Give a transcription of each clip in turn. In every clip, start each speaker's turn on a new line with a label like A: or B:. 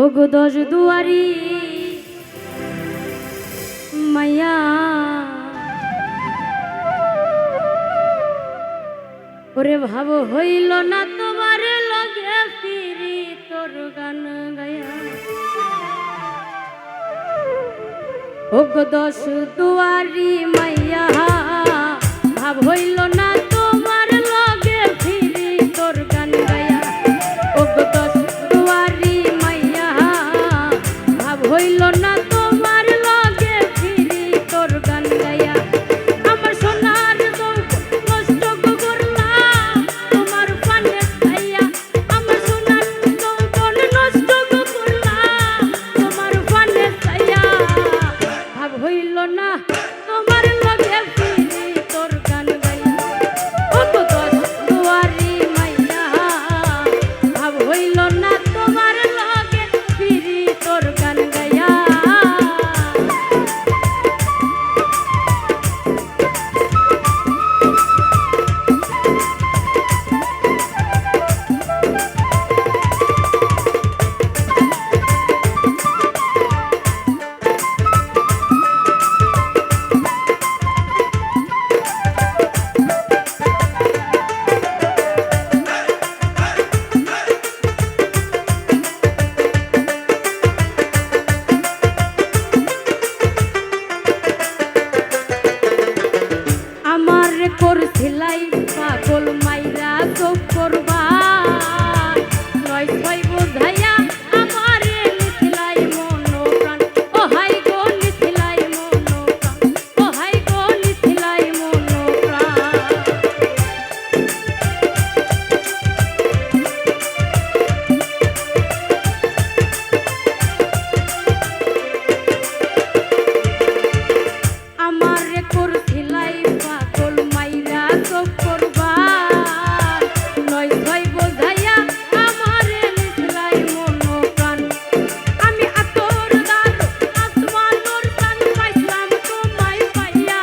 A: ওগো দশ দুয়ারি মাইয়া ওরে ভাব হইল না তোমার লগে ফিরি তোর গান গায়া। ওগো দশ দুয়ারি মাইয়া ভাব হইল না তোমার লগে ফিরি তোর গান গায়া। ওগো দশ দুয়ারি মাইয়া ভাব হইল না তোমার লগে ফিরি তোর গান গায়া। আমার সোনার নষ্ট করলাম তোমার পানে খাইয়া। আমার সোনার নষ্ট করলাম তোমার পানে খাইয়া। ভাব হইল না তোমার লগে ফিরি তোর গান গায়া। ওগো দশ দুয়ারি মাইয়া ভাব হইল না তোমার লগে ফিরি তোর গান গায়া। আমার করছিলাই পাগল মাইরা চোখ করবা নয় ছয় বোঝাইয়া আমারে নিছিলাই মন প্রাণ। ও হাই গো নিছিলাই মন প্রাণ, ও হাই গো নিছিলাই মন প্রাণ। আমারে করছিলাই পাগল মাইরা চোখ করবা নয় ছয় বোঝাইয়া আমারে নিছিলাই মন প্রাণ। আমি আতর দার আসমানোর টান পাইলাম তোমায় পাইয়া।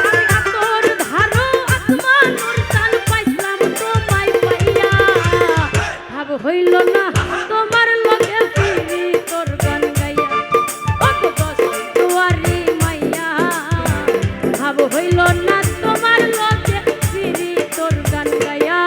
A: আমি আতর ধারো আসমানোর টান পাইলাম তোমায় পাইয়া। ভাব হইল না তোমার লগে ফিরি তোর গান গাইয়া। ওগো দশ দুয়ারি মাইয়া ভাব হইল না তোমার লগে ফিরি তোর গান গাইয়া।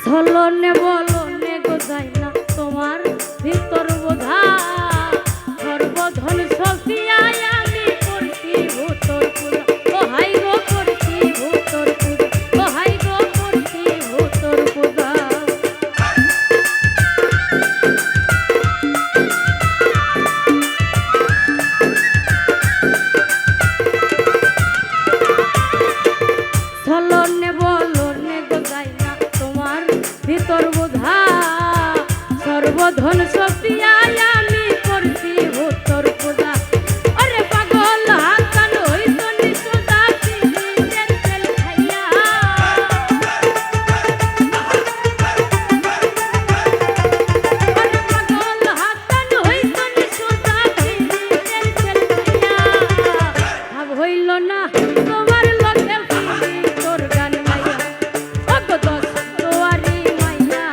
A: চলনে বলনে গোজাই না তোমার ভিতর বোঝা সর্বধন সফিয়ায় আমি করছি ভূতর পূজা। ও হাই গো করছি ভূতর পূজা, ও হাই গো করছি ভূতর পূজা। চলনে বলনে গোজাই না তোমার ভিতর বোঝা সর্বধন সফিয়ায় আমি করছি ভূতর পূজা। আরে পাগল হাসান হইতো নিশোদা সিরিজের তেল খাইয়া। আরে পাগল হাসান হইতো নিশোদা সিরিজের তেল খাইয়া। ভাব হইল না তোমার লগে ফিরি তোর গান গাইয়া। ওগো দশ দুয়ারি মাইয়া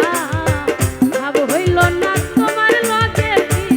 A: ভাব হইল না তোমার লগে ফিরি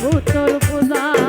A: উত্তর পূজা